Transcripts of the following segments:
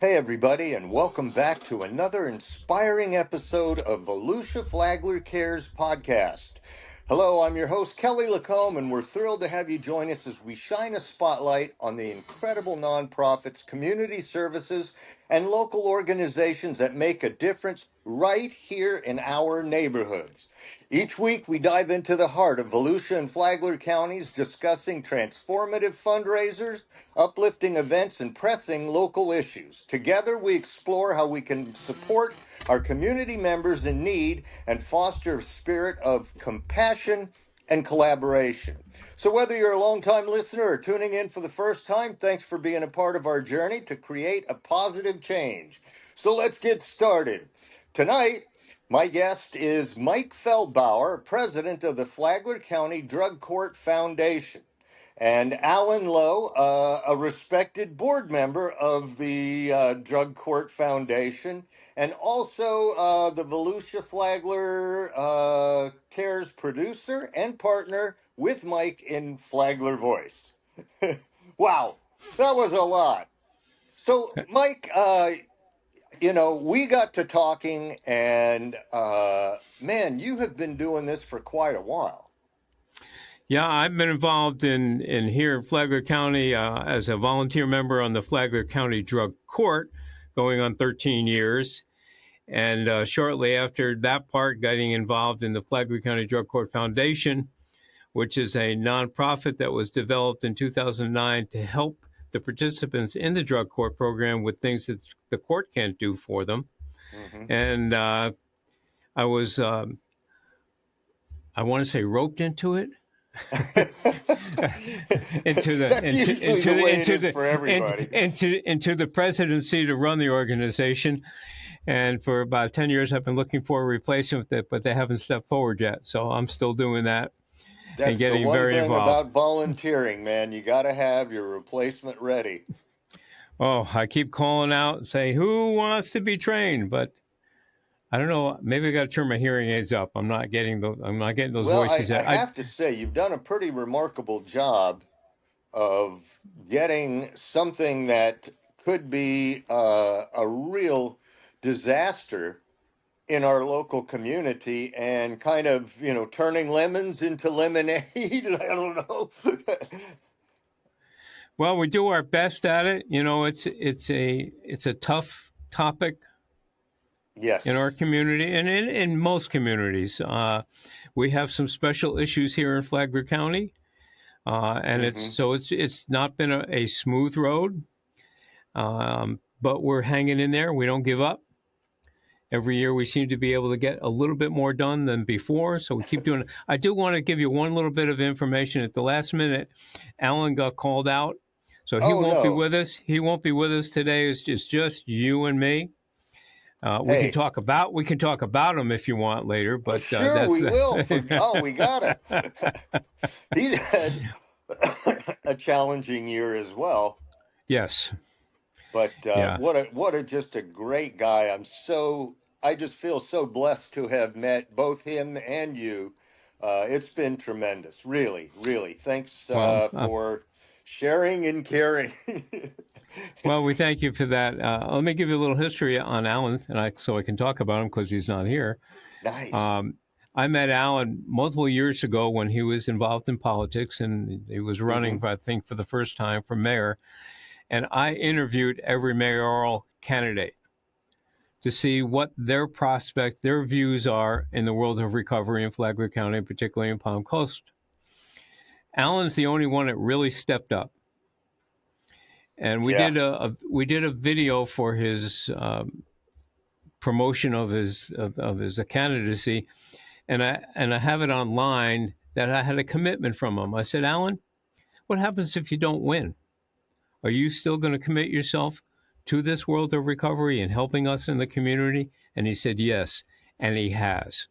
Hey, everybody, and welcome back to another inspiring episode of Volusia Flagler Cares podcast. Hello, I'm your host, Kelly Lacombe, and we're thrilled to have you join us as we shine a spotlight on the incredible nonprofits, community services, and local organizations that make a difference right here in our neighborhoods. Each week, we dive into the heart of Volusia and Flagler counties, discussing transformative fundraisers, uplifting events, and pressing local issues. Together, we explore how we can support our community members in need and foster a spirit of compassion and collaboration. So, whether you're a longtime listener or tuning in for the first time, thanks for being a part of our journey to create a positive change. So, let's get started. Tonight, my guest is Mike Feldbauer, president of the Flagler County Drug Court Foundation, and Alan Lowe, a respected board member of the Drug Court Foundation, and also the Volusia Flagler Cares producer and partner with Mike in Flagler Voice. Wow, that was a lot. So, Mike, we got to talking, and man, you have been doing this for quite a while. Yeah, I've been involved in here in Flagler County as a volunteer member on the Flagler County Drug Court, going on 13 years. And shortly after that part, getting involved in the Flagler County Drug Court Foundation, which is a nonprofit that was developed in 2009 to help the participants in the drug court program with things that the court can't do for them. Mm-hmm. And I was, I want to say, roped into it. into the presidency to run the organization, and for about 10 years I've been looking for a replacement, but they haven't stepped forward yet, so I'm still doing that. That's getting the one very thing involved about volunteering, man. You got to have your replacement ready. Oh, I keep calling out and say, who wants to be trained? But I don't know. Maybe I got to turn my hearing aids up. I'm not getting those Well, voices. I have to say, you've done a pretty remarkable job of getting something that could be a real disaster in our local community and kind of, turning lemons into lemonade. I don't know. Well, we do our best at it. It's a tough topic. Yes. In our community and in most communities. We have some special issues here in Flagler County. And Mm-hmm. it's not been a smooth road, but we're hanging in there. We don't give up. Every year we seem to be able to get a little bit more done than before, so we keep doing it. I do want to give you one little bit of information. At the last minute, Alan got called out, so he won't be with us. He won't be with us today. It's just you and me. We can talk about him if you want later, but sure, we will. We got it. He had a challenging year as well. Yes. But what a just a great guy. I just feel so blessed to have met both him and you. It's been tremendous, really, really. Thanks for sharing and caring. Well, we thank you for that. Let me give you a little history on Alan, so I can talk about him because he's not here. Nice. I met Alan multiple years ago when he was involved in politics, and he was running, I think, for the first time for mayor. And I interviewed every mayoral candidate to see what their views are in the world of recovery in Flagler County, particularly in Palm Coast. Alan's the only one that really stepped up. And we did a video for his promotion of his candidacy, and I have it online that I had a commitment from him. I said, Alan, what happens if you don't win? Are you still going to commit yourself to this world of recovery and helping us in the community? And he said yes, and he has.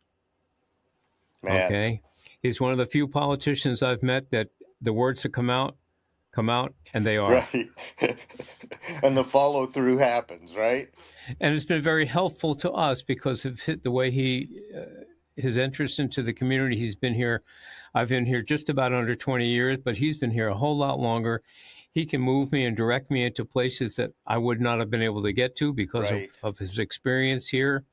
Man. Okay, he's one of the few politicians I've met that the words that come out, and they are. Right. And the follow through happens, right? And it's been very helpful to us because of the way his interest into the community. He's been here. I've been here just about under 20 years, but he's been here a whole lot longer. he can move me and direct me into places that I would not have been able to get to because Right. of his experience here.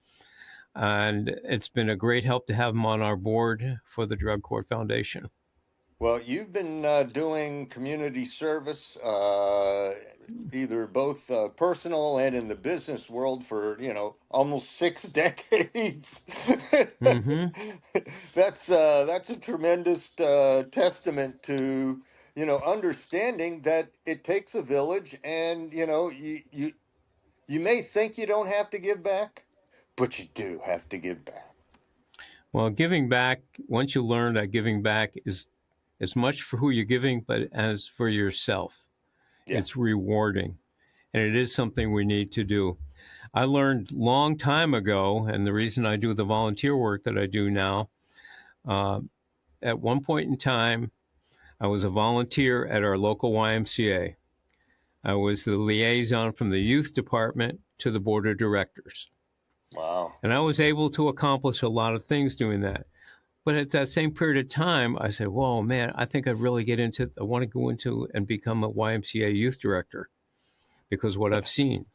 And it's been a great help to have him on our board for the Drug Court Foundation. Well, you've been doing community service, either both personal and in the business world for, almost 6 decades. Mm-hmm. That's a tremendous testament to, understanding that it takes a village, and you may think you don't have to give back, but you do have to give back. Well, giving back, once you learn that giving back is as much for who you're giving, but as for yourself. Yeah. It's rewarding, and it is something we need to do. I learned long time ago, and the reason I do the volunteer work that I do now, uh, at one point in time, I was a volunteer at our local YMCA. I was the liaison from the youth department to the board of directors. Wow. And I was able to accomplish a lot of things doing that. But at that same period of time, I said, whoa, man, I think I'd really I want to go into and become a YMCA youth director because of what I've seen.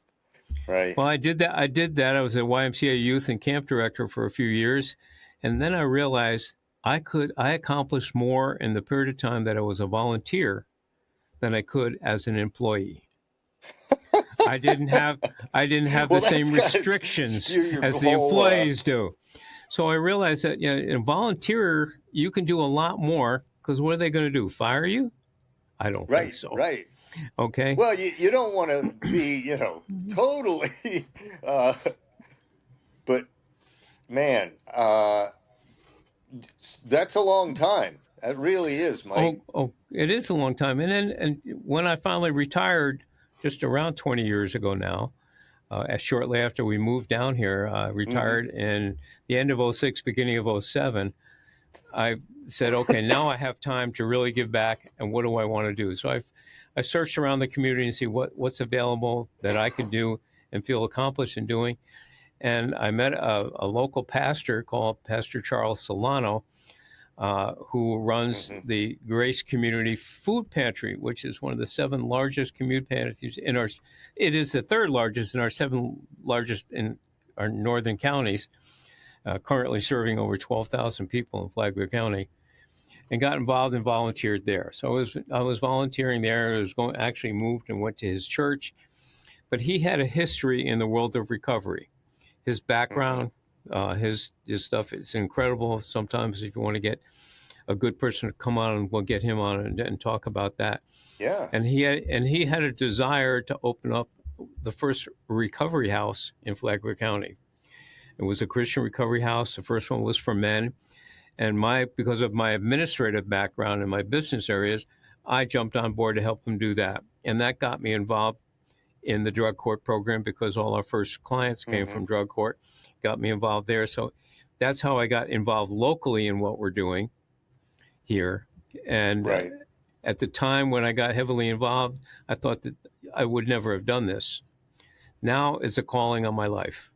Right. Well, I did that. I was a YMCA youth and camp director for a few years. And then I realized I accomplished more in the period of time that I was a volunteer than I could as an employee. I didn't have the Well, that's same got to restrictions skew your as the whole. employees do. So I realized that in a volunteer you can do a lot more because what are they going to do? Fire you? I don't think Right, so. right. Okay. Well, you don't want to be, totally, uh, but man, that's a long time. That really is, Mike. It is a long time. And when I finally retired, just around 20 years ago now, shortly after we moved down here, Hmm. retired in the end of '06, beginning of '07. I said, okay, now I have time to really give back, and what do I want to do? So I searched around the community and see what's available that I could do and feel accomplished in doing. And I met a local pastor called Pastor Charles Solano, who runs Hmm. the Grace Community Food Pantry, which is one of the 7 largest community pantries in our. It is the 3rd largest in our 7 largest in our northern counties. Currently serving over 12,000 people in Flagler County, and got involved and volunteered there. So I was volunteering there. I was actually moved and went to his church, but he had a history in the world of recovery. His Hmm. background, his stuff is incredible. Sometimes if you want to get a good person to come on, and we'll get him on and talk about that. Yeah. And he had a desire to open up the first recovery house in Flagler County. It was a Christian recovery house. The first one was for men. And because of my administrative background in my business areas, I jumped on board to help him do that. And that got me involved in the drug court program because all our first clients came Hmm. from drug court, got me involved there. So that's how I got involved locally in what we're doing here. And Right. at the time when I got heavily involved, I thought that I would never have done this. Now it's a calling on my life.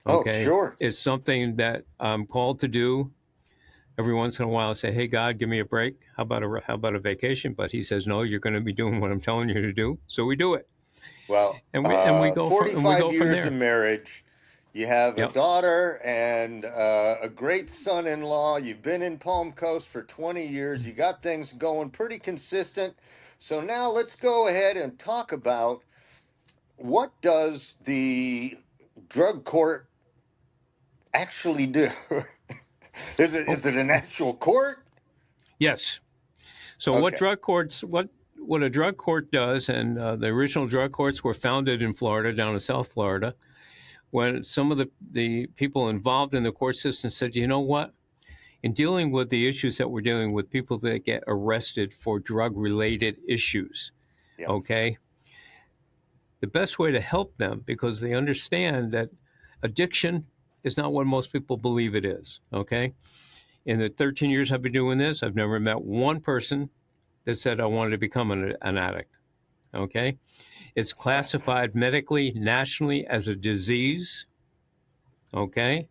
Oh, Okay. sure. It's something that I'm called to do. Every once in a while, I say, "Hey, God, give me a break. How about a vacation?" But He says, "No, you're going to be doing what I'm telling you to do." So we do it, Well, and we go from 45 years of there. marriage. You have a Yep. daughter and a great son-in-law. You've been in Palm Coast for 20 years. You got things going pretty consistent. So now let's go ahead and talk about what does the drug court actually do? Is it an Okay. actual court? Yes. So Okay. what a drug court does, and the original drug courts were founded in Florida, down in South Florida, when some of the people involved in the court system said, you know what? In dealing with the issues that we're dealing with, people that get arrested for drug related issues, Yep. okay, the best way to help them because they understand that addiction is not what most people believe it is. Okay. In the 13 years I've been doing this, I've never met one person that said I wanted to become an addict. Okay. It's classified medically, nationally as a disease. Okay.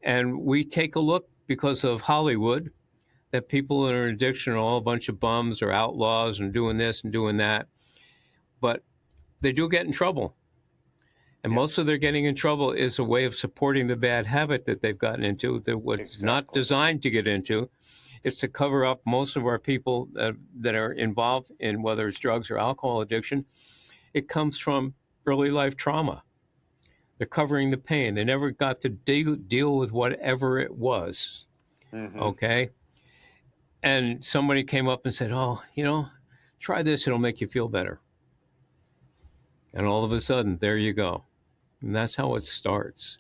And we take a look because of Hollywood that people in addiction are all a bunch of bums or outlaws and doing this and doing that, but they do get in trouble. And Yep. most of their getting in trouble is a way of supporting the bad habit that they've gotten into, that was not Exactly. designed to get into. It's to cover up most of our people that are involved in whether it's drugs or alcohol addiction. It comes from early life trauma. They're covering the pain. They never got to deal with whatever it was. Mm-hmm. Okay. And somebody came up and said, "Oh, try this. It'll make you feel better." And all of a sudden, there you go. And that's how it starts.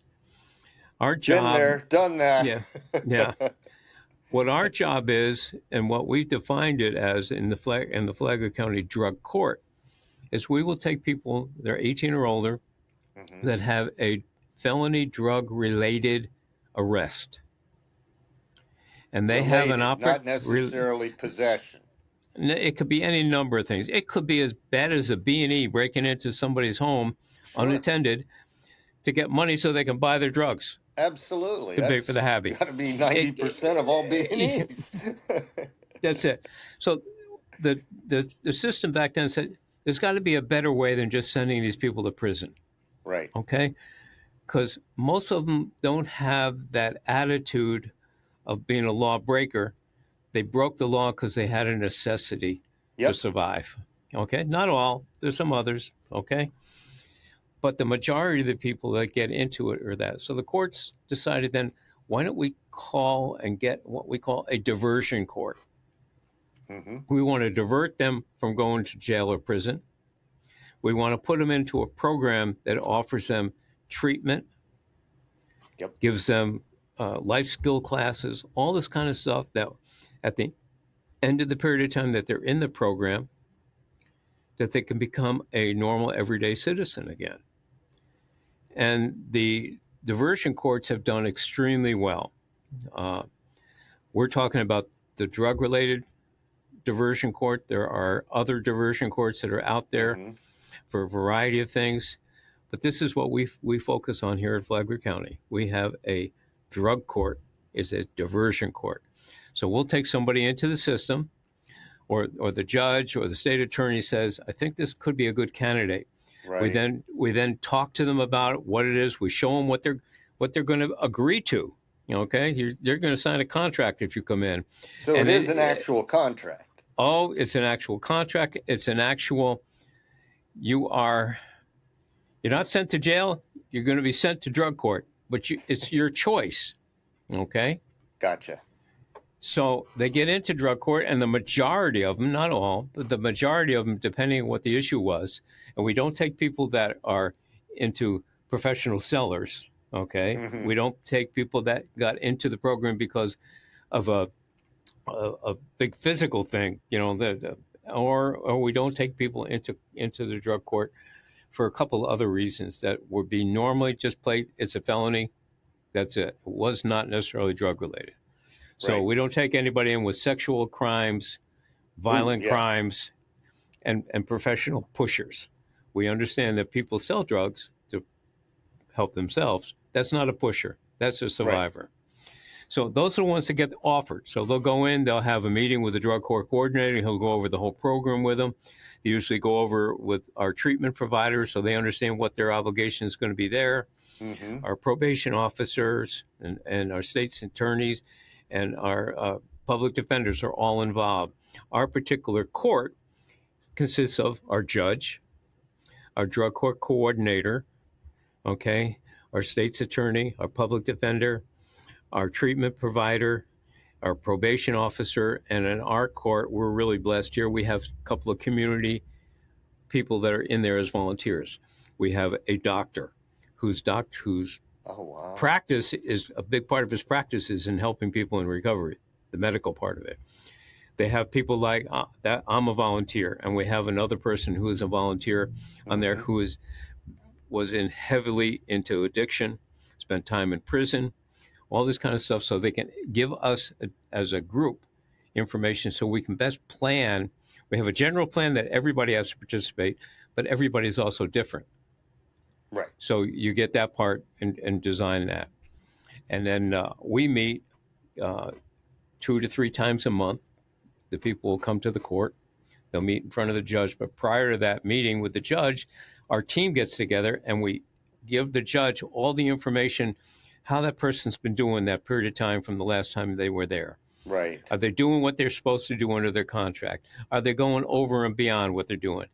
Our Been job, there, done that. yeah, yeah. What our job is, and what we've defined it as in the Flagler County Drug Court, is we will take people that are 18 or older Mm-hmm. that have a felony drug related arrest, and they have an Related, not necessarily possession. It could be any number of things. It could be as bad as a B&E breaking into somebody's home Sure. unattended to get money so they can buy their drugs Absolutely. to pay for That's the hobby. got to be It, 90% of all B&Es. that's it. So the system back then said there's got to be a better way than just sending these people to prison. Right. Okay, because most of them don't have that attitude of being a lawbreaker. They broke the law because they had a necessity to Yep. survive. Okay, not all. There's some others. Okay, but the majority of the people that get into it are that. So the courts decided then, why don't we call and get what we call a diversion court? Mm-hmm. We want to divert them from going to jail or prison. We want to put them into a program that offers them treatment, Yep. gives them life skill classes, all this kind of stuff that at the end of the period of time that they're in the program, that they can become a normal everyday citizen again. And the diversion courts have done extremely well. Uh, we're talking about the drug related diversion court. There are other diversion courts that are out there Mm-hmm. for a variety of things. But this is what we focus on here at Flagler County. We have a drug court, is a diversion court. So we'll take somebody into the system, or the judge or the state attorney says, I think this could be a good candidate. We Right. then talk to them about what it is. We show them what they're going to agree to. Okay, you're going to sign a contract if you come in, So it and is then an actual contract. it's an actual contract. It's an actual. You are you're not sent to jail. You're going to be sent to drug court, but it's your choice. Okay, Gotcha. so they get into drug court, and the majority of them, not all, but the majority of them, depending on what the issue was, and we don't take people that are into professional sellers. Okay, Mm-hmm. we don't take people that got into the program because of a big physical thing, or we don't take people into the drug court for a couple other reasons that would be normally just play. It's a felony. That's it. It was not necessarily drug related. So Right. we don't take anybody in with sexual crimes, Ooh, violent yeah. crimes, and professional pushers. We understand that people sell drugs to help themselves. That's not a pusher. That's a Right. survivor. So those are the ones that get offered. So they'll go in, they'll have a meeting with the drug court coordinator. He'll go over the whole program with them. They usually go over with our treatment providers so they understand what their obligation is going to be there. Mm-hmm. Our probation officers and our state's attorneys and our public defenders are all involved. Our particular court consists of our judge, our drug court coordinator, okay, our state's attorney, our public defender, our treatment provider, our probation officer, and in our court, we're really blessed here. We have a couple of community people that are in there as volunteers. We have a doctor whose Oh, wow. practice is a big part of his practice is in helping people in recovery, the medical part of it. They have people like that. I'm a volunteer, and we have another person who is a volunteer on there Mm-hmm. who was in heavily into addiction, spent time in prison, all this kind of stuff, so they can give us as a group information so we can best plan. We have a general plan that everybody has to participate, but everybody's also different. Right. So you get that part and design that. And then we meet uh, 2 to 3 times a month. The people will come to the court. They'll meet in front of the judge. But prior to that meeting with the judge, our team gets together and we give the judge all the information, how that person's been doing that period of time from the last time they were there. Right. Are they doing what they're supposed to do under their contract? Are they going over and beyond what they're doing?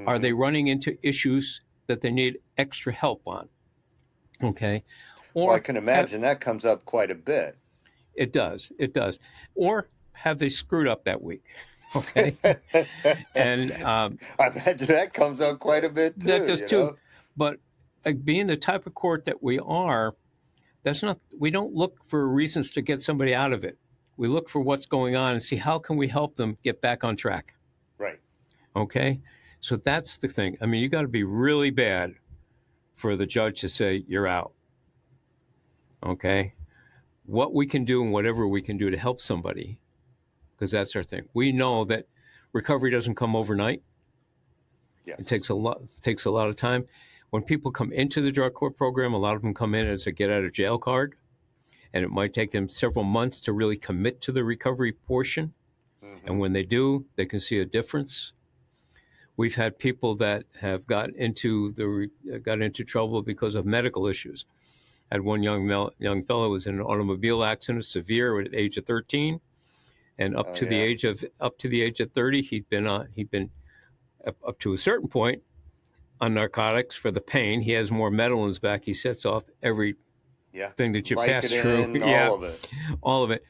Are they running into issues that they need extra help on? Okay. Well, I Or can imagine that comes up quite a bit. it does. It does. Or have they screwed up that week? Okay. And I imagine that comes up quite a bit too, that does you too. know? But being the type of court that we are, we don't look for reasons to get somebody out of it. We look for what's going on and see how can we help them get back on track. Right. Okay. So that's the thing. I mean, you got to be really bad for the judge to say you're out. Okay. What we can do and whatever we can do to help somebody, because that's our thing. We know that recovery doesn't come overnight. Yes. It takes a lot of time. When people come into the drug court program, a lot of them come in as a get out of jail card, and it might take them several months to really commit to the recovery portion. And when they do, they can see a difference. We've had people that have got into trouble because of medical issues. Had one young fellow who was in an automobile accident, severe, at the age of 13, and up to the age of 30, he'd been up to a certain point on narcotics for the pain. He has more metal in his back. He sets off every thing that you pass through. All of it.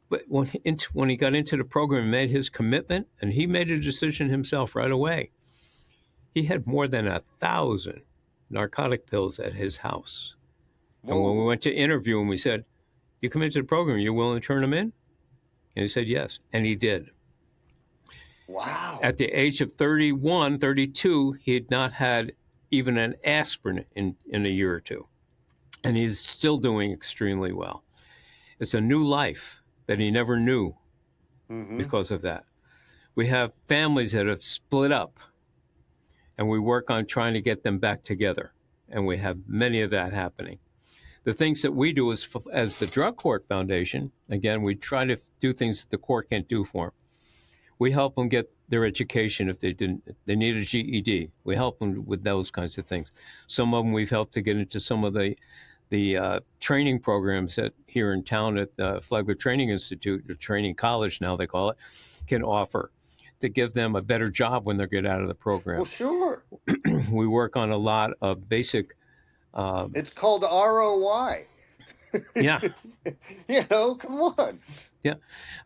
But when he got into the program and made his commitment, and he made a decision himself right away, he had more than 1,000 narcotic pills at his house. Whoa. And when we went to interview him, we said, "You come into the program, you're willing to turn them in?" And he said yes, and he did. Wow. At the age of 31, 32, he had not had even an aspirin in a year or two. And he's still doing extremely well. It's a new life that he never knew because of that. We have families that have split up, and we work on trying to get them back together. And we have many of that happening. The things that we do as the Drug Court Foundation, again, we try to do things that the court can't do for them. We help them get their education if they need a GED. We help them with those kinds of things. Some of them we've helped to get into some of the training programs that here in town at the Flagler Training Institute, or Training College now they call it, can offer to give them a better job when they get out of the program. Well, sure. We work on a lot of basic... it's called ROI. Yeah. Come on. Yeah.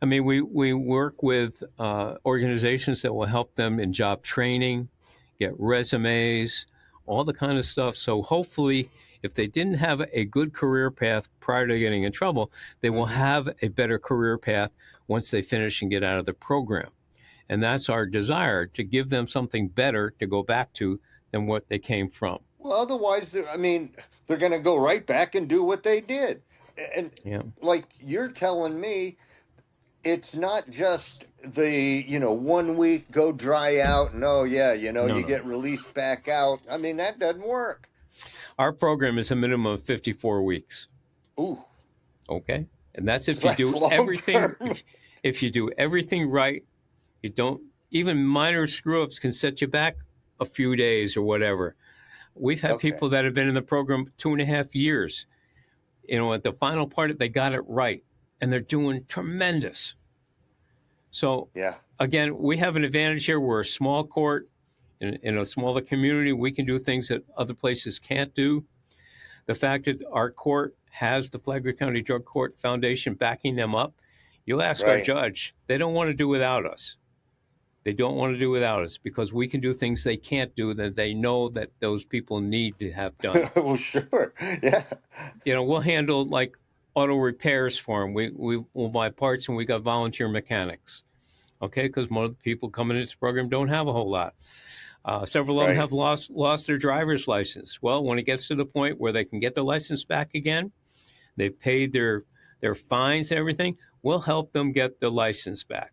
I mean, we work with organizations that will help them in job training, get resumes, all the kind of stuff. So hopefully, if they didn't have a good career path prior to getting in trouble, they will have a better career path once they finish and get out of the program. And that's our desire, to give them something better to go back to than what they came from. Well, otherwise, they're going to go right back and do what they did. And like you're telling me, it's not just the, 1 week go dry out. No, you get released back out. I mean, that doesn't work. Our program is a minimum of 54 weeks. Ooh. Okay. And that's if you do everything. If you do everything right, you don't, even minor screw ups can set you back a few days or whatever. We've had people that have been in the program 2.5 years. At the final part, they got it right, and they're doing tremendous. So, again, we have an advantage here. We're a small court in a smaller community. We can do things that other places can't do. The fact that our court has the Flagler County Drug Court Foundation backing them up, you'll ask our judge, they don't want to do without us. They don't want to do without us because we can do things they can't do that they know that those people need to have done. Well, sure. Yeah. We'll handle like auto repairs for them. We will buy parts, and we got volunteer mechanics. Okay, because most of the people coming into this program don't have a whole lot. Several of them have lost their driver's license. Well, when it gets to the point where they can get their license back again, they've paid their fines and everything, we'll help them get the license back.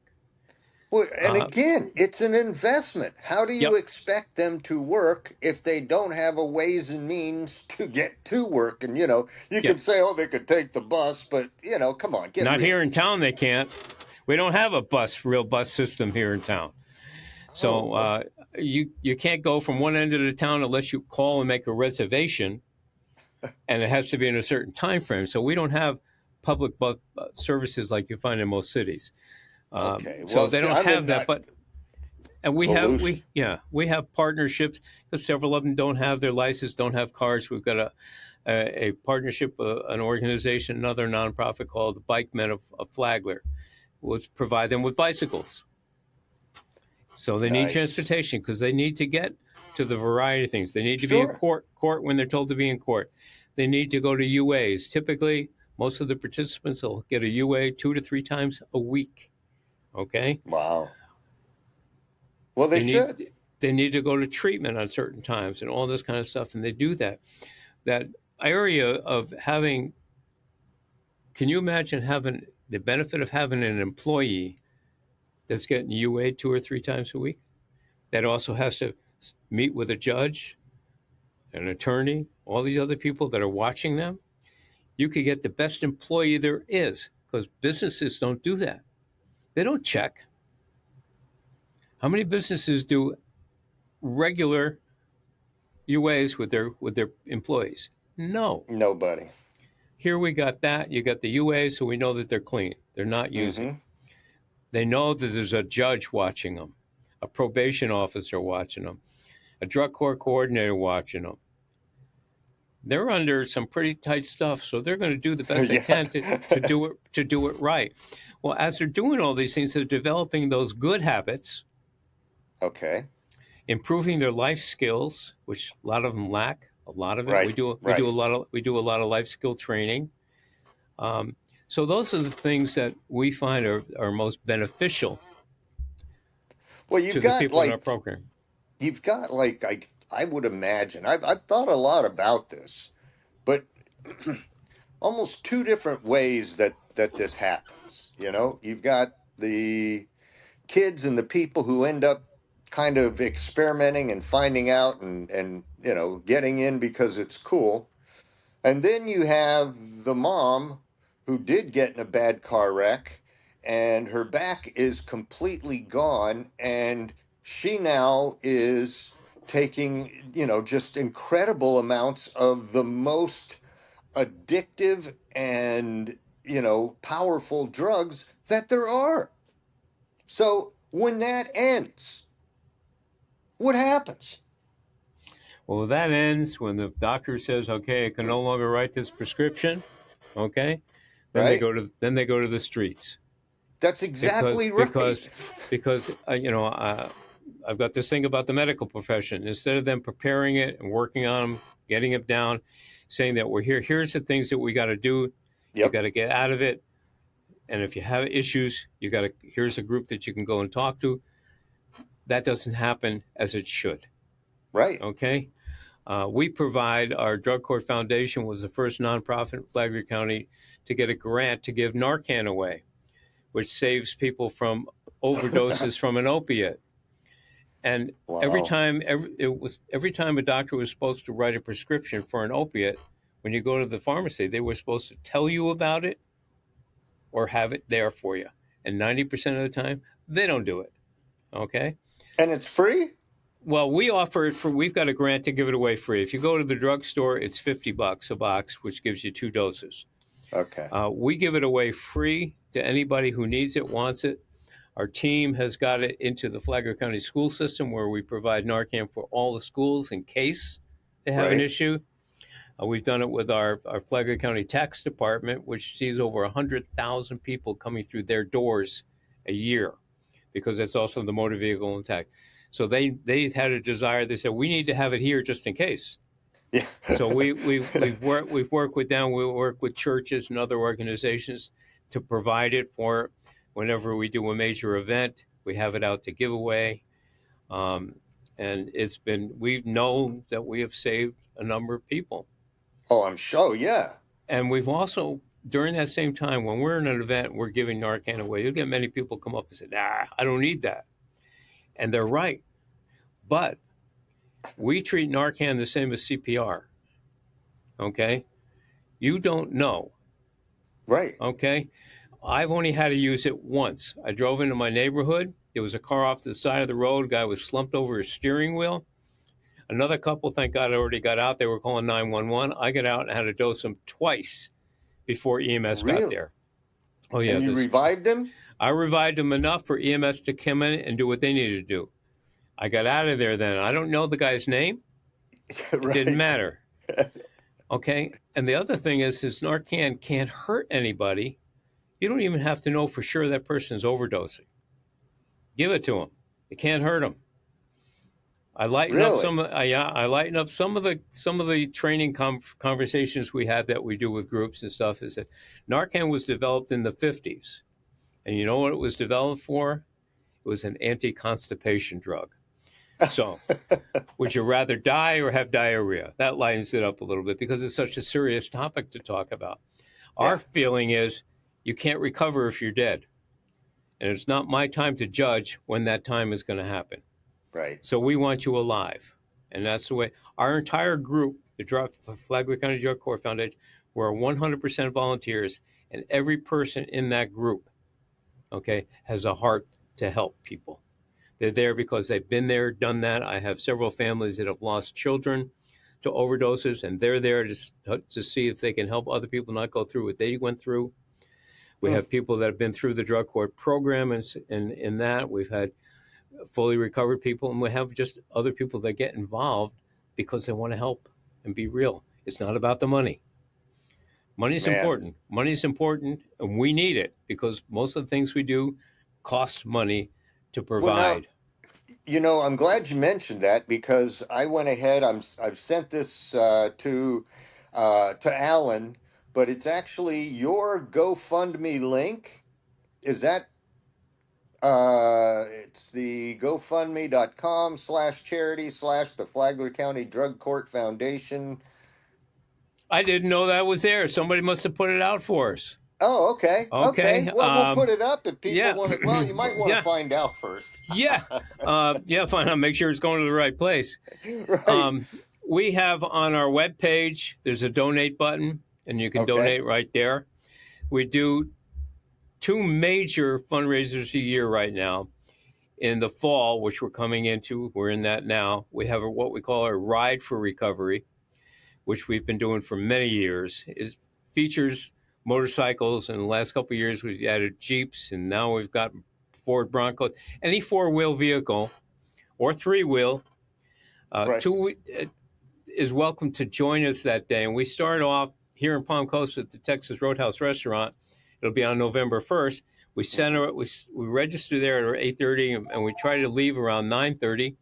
Well, and again, it's an investment. How do you Yep. expect them to work if they don't have a ways and means to get to work? And, you Yep. could say, oh, they could take the bus, but, come on, get Not real. here in town, they can't. We don't have a real bus system here in town. So Oh, you can't go from one end of the town unless you call and make a reservation, and it has to be in a certain time frame. So we don't have public bus services like you find in most cities. okay. So Well, they see, don't I'm have in that, but and Volusia. we have partnerships because several of them don't have their license, don't have cars. We've got a partnership, an organization, another nonprofit called the Bike Men of Flagler, which provide them with bicycles. So they need Nice. transportation because they need to get to the variety of things. They need to be in Sure. court when they're told to be in court. They need to go to UAs. Typically, most of the participants will get a UA 2 to 3 times a week. Okay, Wow. Well, they they should. need they need to go to treatment on certain times and all this kind of stuff, and they do that. That area of having, can you imagine having the benefit of having an employee that's getting UA 2 or 3 times a week? That also has to meet with a judge, an attorney, all these other people that are watching them. You could get the best employee there is because businesses don't do that. They don't check. How many businesses do regular UAs with their employees? No. Nobody. Here we got that. You got the UA, so we know that they're clean. They're not using. Mm-hmm. They know that there's a judge watching them, a probation officer watching them, a drug court coordinator watching them. They're under some pretty tight stuff, so they're going to do the best they Yeah. can to do it right. Well, as they're doing all these things, they're developing those good habits, Okay. improving their life skills, which a lot of them lack. A lot of it. Right. We do Right. a lot of life skill training. Um, so those are the things that we find are most beneficial Well, to the people in our program. you've got like I would imagine. I've thought a lot about this, but almost two different ways that this happens. You've got the kids and the people who end up kind of experimenting and finding out and getting in because it's cool. And then you have the mom who did get in a bad car wreck and her back is completely gone and she now is taking, just incredible amounts of the most addictive and, powerful drugs that there are. So when that ends, what happens? Well, that ends when the doctor says, "Okay, I can no longer write this prescription." Okay, Right? then they go to the streets That's because exactly right. because because I've got this thing about the medical profession. Instead of them preparing it and working on them, getting it down, saying that we're here. Here's the things that we got to do. You Yep. got to get out of it. And if you have issues, you got to. Here's a group that you can go and talk to. That doesn't happen as it should. Right. Okay. We provide, our Drug Court Foundation was the first nonprofit in Flagler County to get a grant to give Narcan away, which saves people from overdoses from an opiate. And Wow. every time a doctor was supposed to write a prescription for an opiate, when you go to the pharmacy, they were supposed to tell you about it or have it there for you. And 90% of the time, they don't do it. Okay. And it's free? Well, we offer it for. We've got a grant to give it away free. If you go to the drugstore, it's $50 a box, which gives you 2 doses. Okay. We give it away free to anybody who needs it, wants it. Our team has got it into the Flagler County school system, where we provide Narcan for all the schools in case they have an Right. issue. We've done it with our Flagler County Tax Department, which sees over 100,000 people coming through their doors a year, because that's also the motor vehicle and tax. So they had a desire. They said we need to have it here just in case. Yeah. So we've worked with them. We work with churches and other organizations to provide it for whenever we do a major event. We have it out to give away, and we know that we have saved a number of people. Oh, I'm sure. Yeah. And we've also during that same time, when we're in an event, we're giving Narcan away, you'll get many people come up and say, nah, I don't need that. And they're right. But we treat Narcan the same as CPR. Okay? You don't know. Right. Okay? I've only had to use it once. I drove into my neighborhood. There was a car off to the side of the road. Guy was slumped over his steering wheel. Another couple, thank God, already got out. They were calling 911. I got out and had to dose them twice before EMS got Really? there. Oh, yeah. And you revived him? I revived them enough for EMS to come in and do what they needed to do. I got out of there then. I don't know the guy's name. It didn't Right. matter. Okay? And the other thing is Narcan can't hurt anybody. You don't even have to know for sure that person's overdosing. Give it to them. It can't hurt them. I lighten up Really? I lighten up some of the training conversations we had that we do with groups and stuff. Is that Narcan was developed in the 50s, and you know what it was developed for? It was an anti-constipation drug. So, would you rather die or have diarrhea? That lightens it up a little bit because it's such a serious topic to talk about. Our Yeah. feeling is you can't recover if you're dead, and it's not my time to judge when that time is going to happen. Right. So we want you alive. And that's the way our entire group, the Flagler County Drug Court Foundation, we're 100% volunteers, and every person in that group, okay, has a heart to help people. They're there because they've been there, done that. I have several families that have lost children to overdoses, and they're there to see if they can help other people not go through what they went through. We have people that have been through the drug court program, and in that we've had fully recovered people, and we have just other people that get involved because they want to help and be real. It's not about the money. Money's Man. important. Money's important, and we need it because most of the things we do cost money to Well, now, provide. I'm glad you mentioned that because I went ahead. I've sent this to Alan, but it's actually your GoFundMe link. Is that it's the GoFundMe.com/charity/ the Flagler County Drug Court Foundation. I didn't know that was there. Somebody must have put it out for us. Oh, okay. Okay. Okay. Well, we'll put it up if people Yeah. want to. Well, you might want to Yeah. find out first. Yeah. Yeah. Find out. Make sure it's going to the right place. Right. We have on our webpage, there's a donate button, and you can Okay. donate right there. We do two major fundraisers a year right now. In the fall, which we're coming into, we're in that now. We have what we call a Ride for Recovery, which we've been doing for many years. It features motorcycles. In the last couple of years, we've added Jeeps, and now we've got Ford Broncos. Any four-wheel vehicle or three-wheel, Right. is welcome to join us that day. And we start off here in Palm Coast at the Texas Roadhouse Restaurant. It'll be on November 1st. We register there at 8:30, and we try to leave around 9:30.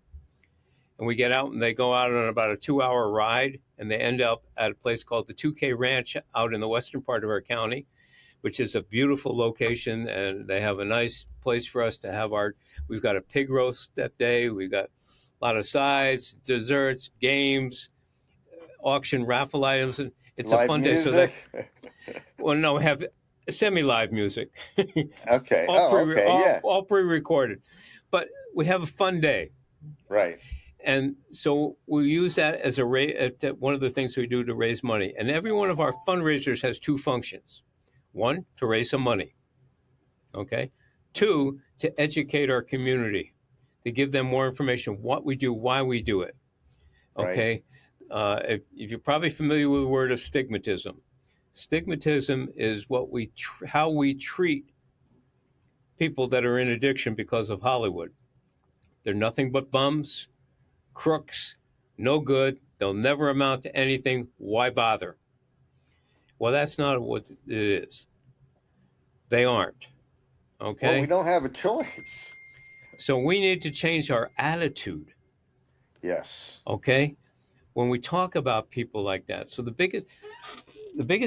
And we get out, and they go out on about a 2-hour ride, and they end up at a place called the 2K Ranch out in the western part of our county, which is a beautiful location, and they have a nice place for us to have we've got a pig roast that day. We've got a lot of sides, desserts, games, auction raffle items, and it's a Live fun day. music. Well, no, we have semi-live music, Okay. Okay. Yeah. all pre-recorded, but we have a fun day, Right. and so we use that as one of the things we do to raise money. And every one of our fundraisers has two functions: one, to raise some money, okay; two, to educate our community, to give them more information, what we do, why we do it. Right. Okay. If you're probably familiar with the word of stigmatism, stigmatism is how we treat people that are in addiction because of Hollywood. They're nothing but bums, crooks, no good. They'll never amount to anything. Why bother? Well, that's not what it is. They aren't. Well, we Okay. don't have a choice. So we need to change our attitude. Yes. Okay. When we talk about people like that, so the biggest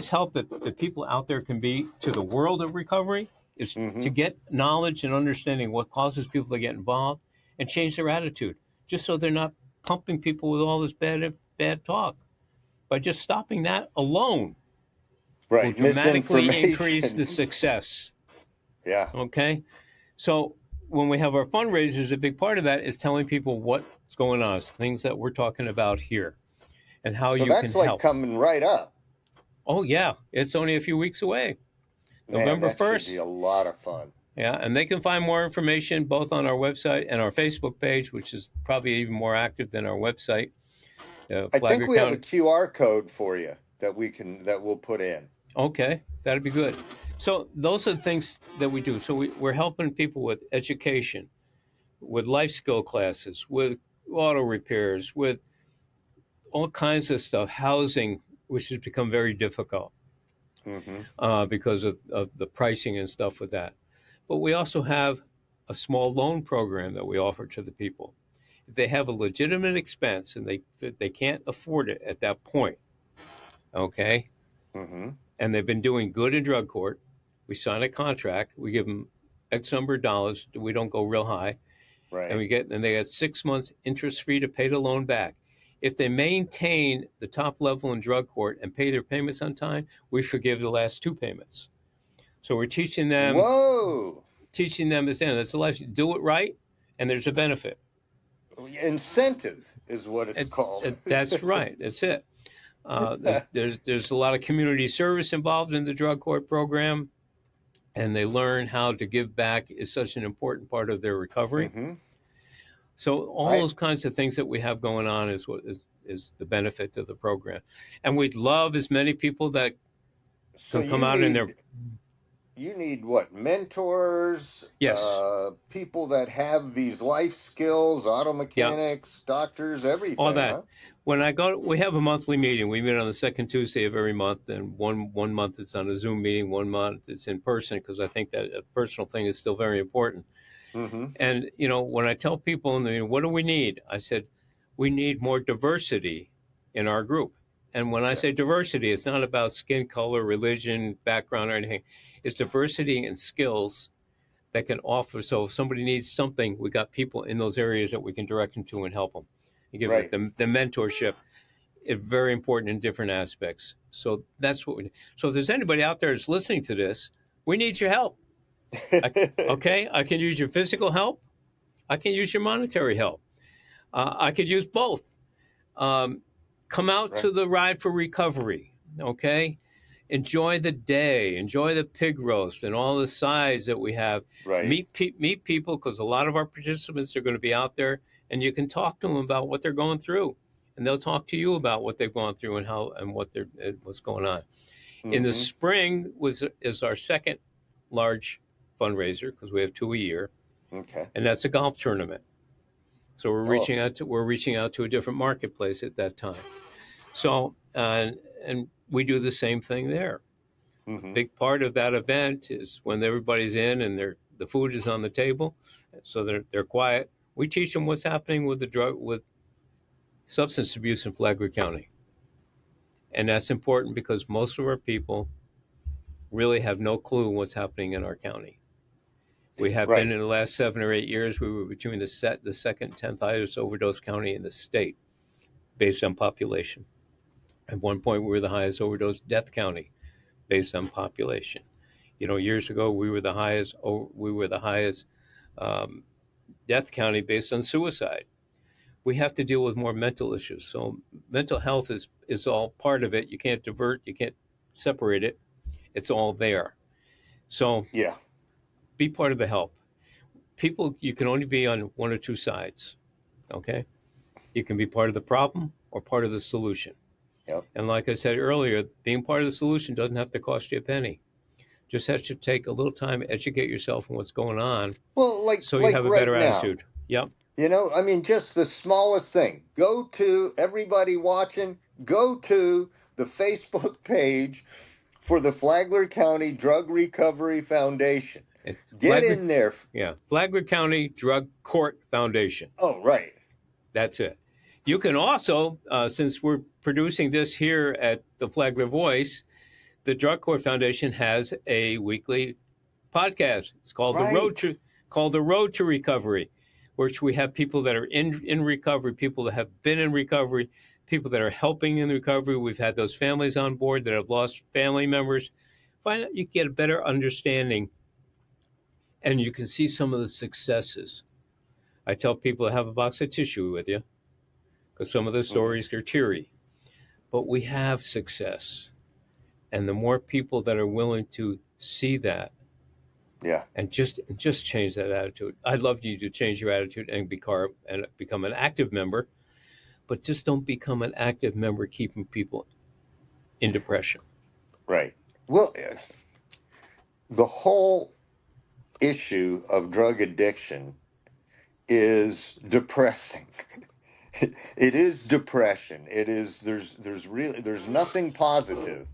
help that people out there can be to the world of recovery is Mm-hmm. to get knowledge and understanding what causes people to get involved and change their attitude, just so they're not pumping people with all this bad talk. By just stopping that alone, Right. will dramatically increase Misinformation. the success. Yeah. Okay? So when we have our fundraisers, a big part of that is telling people what's going on, things that we're talking about here, and how So you can that's like help. coming right up. Oh, yeah, it's only a few weeks away, Man, November that should be 1st. a lot of fun. Yeah, and they can find more information both on our website and our Facebook page, which is probably even more active than our website, I think Flagler we have a County. QR code for you that we'll put in. Okay, that'd be good. So those are the things that we do. So we're helping people with education, with life skill classes, with auto repairs, with all kinds of stuff, housing, which has become very difficult Mm-hmm. because of the pricing and stuff with that. But we also have a small loan program that we offer to the people. If they have a legitimate expense and they can't afford it at that point, okay, Mm-hmm. and they've been doing good in drug court, we sign a contract, we give them X number of dollars, we don't go real high, and Right. they get 6 months interest free to pay the loan back. If they maintain the top level in drug court and pay their payments on time, we forgive the last two payments. So we're Whoa. teaching them this, and it's a life. Do it right, and there's a benefit. Incentive is what it's called. That's right. That's it. There's a lot of community service involved in the drug court program, and they learn how to give back is such an important part of their recovery. Mm-hmm. So all I those kinds of things that we have going on is the benefit of the program, and we'd love as many people that so can come out in their you need what, mentors, yes, people that have these life skills, auto yeah, mechanics, doctors, all everything, that. huh? When I go, we have a monthly meeting. We meet on the second Tuesday of every month, and one month it's on a Zoom meeting, one month it's in person because I think that a personal thing is still very important. Mm-hmm. And when I tell people, what do we need? I said, we need more diversity in our group. And when I Yeah. say diversity, it's not about skin color, religion, background, or anything. It's diversity in skills that can offer. So if somebody needs something, we got people in those areas that we can direct them to and help them. You give Right. the mentorship is very important in different aspects. So that's what we need. So if there's anybody out there that's listening to this, we need your help. Okay, I can use your physical help. I can use your monetary help. I could use both. Um, Come out Right. to the Ride for Recovery. Okay, enjoy the day. Enjoy the pig roast and all the sides that we have. Right. Meet people because a lot of our participants are going to be out there, and you can talk to them about what they're going through, and they'll talk to you about what they've gone through and how and what's going on. In the Mm-hmm. spring is our second large fundraiser because we have two a year, Okay. and that's a golf tournament. So Oh. we're reaching out to a different marketplace at that time. So and we do the same thing there. Mm-hmm. Big part of that event is when everybody's in and the food is on the table, so they're quiet. We teach them what's happening with with substance abuse in Flagler County, and that's important because most of our people really have no clue what's happening in our county. We have been Right. in the last 7 or 8 years. We were between the second 10th highest overdose county in the state based on population. At one point, we were the highest overdose death county based on population. Years ago, we were the highest. We were the highest um, death county based on suicide. We have to deal with more mental issues. So mental health is all part of it. You can't divert. You can't separate it. It's all there. So Yeah. be part of the help. People, you can only be on one or two sides. Okay, you can be part of the problem or part of the solution. Yep. And like I said earlier, being part of the solution doesn't have to cost you a penny. Just has to take a little time to educate yourself on what's going on Well, so you like have a right better now. attitude. Yep. I mean, just the smallest thing. Go to everybody watching, go to the Facebook page for the Flagler County Drug Recovery Foundation. It's Get Flagler, in there. yeah, Flagler County Drug Court Foundation. Oh, right. That's it. You can also, since we're producing this here at the Flagler Voice, the Drug Court Foundation has a weekly podcast. It's called Right. The Road to Recovery, which we have people that are in recovery, people that have been in recovery, people that are helping in the recovery. We've had those families on board that have lost family members. Find out, you get a better understanding, and you can see some of the successes. I tell people to have a box of tissue with you because some of the stories are teary, but we have success. And the more people that are willing to see that, and just change that attitude. I'd love you to change your attitude and become an active member, but just don't become an active member keeping people in depression. Right. Well, the whole issue of drug addiction is depressing. It is depression. It is, there's nothing positive.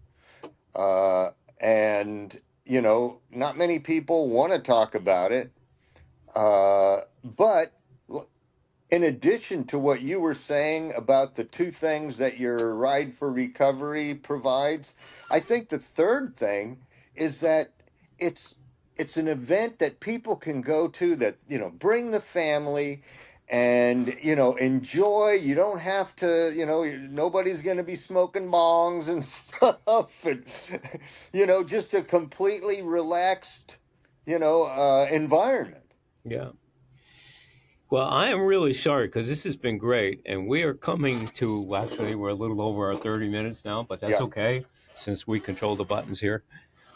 And not many people want to talk about it. But in addition to what you were saying about the two things that your Ride for Recovery provides, I think the third thing is that it's an event that people can go to, that bring the family and enjoy. You don't have to, nobody's going to be smoking bongs and stuff, and just a completely relaxed environment. Yeah. Well, I am really sorry because this has been great, and we are coming to, actually, we're a little over our 30 minutes now, but that's okay since we control the buttons here.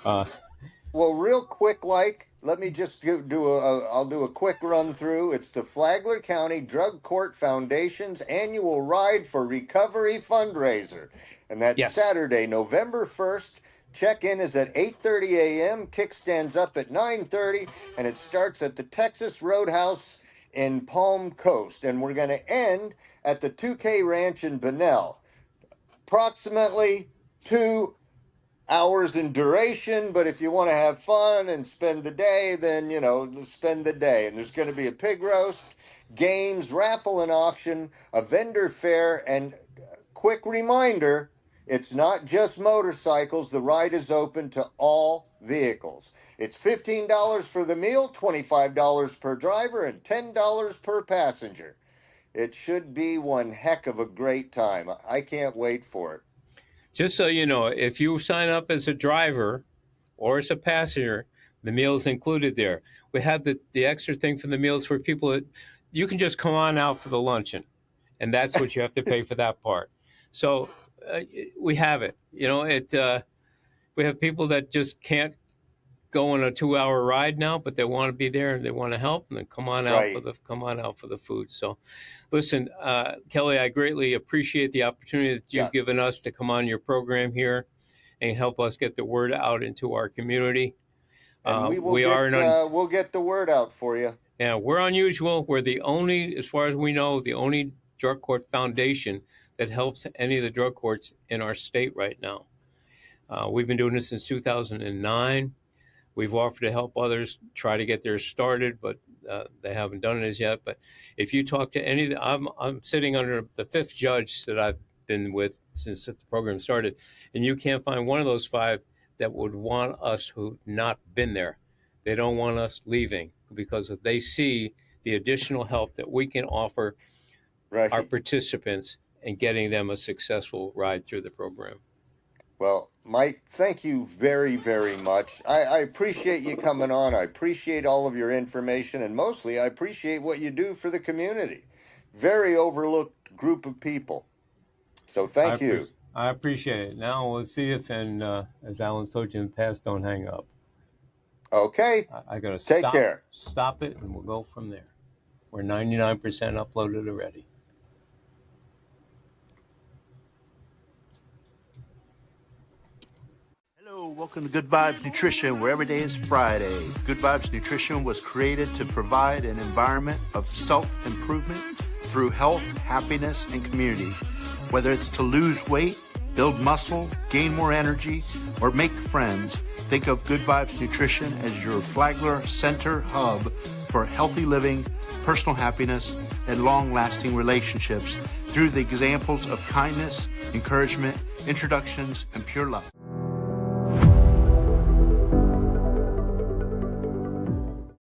Well, real quick, let me just I'll do a quick run through. It's the Flagler County Drug Court Foundation's annual Ride for Recovery fundraiser, and that's Saturday, November 1st. Check-in is at 8:30 a.m., kickstands up at 9:30, and it starts at the Texas Roadhouse in Palm Coast, and we're going to end at the 2K Ranch in Bunnell. Approximately 2 hours in duration, but if you want to have fun and spend the day, then spend the day. And there's going to be a pig roast, games, raffle and auction, a vendor fair, and quick reminder, it's not just motorcycles. The ride is open to all vehicles. It's $15 for the meal, $25 per driver, and $10 per passenger. It should be one heck of a great time. I can't wait for it. Just so you know, if you sign up as a driver or as a passenger, the meal is included there. We have the extra thing for the meals for people that you can just come on out for the luncheon, and that's what you have to pay for that part. So we have it. We have people that just can't go on a 2-hour ride now, but they want to be there and they want to help, and then come on out for the food. So, listen, Kelly, I greatly appreciate the opportunity that you've given us to come on your program here and help us get the word out into our community. And we'll get the word out for you. Yeah, we're unusual. We're the only, as far as we know, the only drug court foundation that helps any of the drug courts in our state right now. We've been doing this since 2009. We've offered to help others try to get theirs started, but they haven't done it as yet. But if you talk to any, I'm sitting under the 5th judge that I've been with since the program started, and you can't find one of those 5 that would want us who've not been there. They don't want us leaving because if they see the additional help that we can offer our participants and getting them a successful ride through the program. Well, Mike, thank you very, very much. I appreciate you coming on. I appreciate all of your information, and mostly I appreciate what you do for the community. Very overlooked group of people. So thank you. I appreciate it. Now we'll see if, and as Alan's told you in the past, don't hang up. Okay. I got to take care. Stop it, and we'll go from there. We're 99% uploaded already. Hello, welcome to Good Vibes Nutrition, where every day is Friday. Good Vibes Nutrition was created to provide an environment of self-improvement through health, happiness, and community. Whether it's to lose weight, build muscle, gain more energy, or make friends, think of Good Vibes Nutrition as your Flagler Center hub for healthy living, personal happiness, and long-lasting relationships through the examples of kindness, encouragement, introductions, and pure love.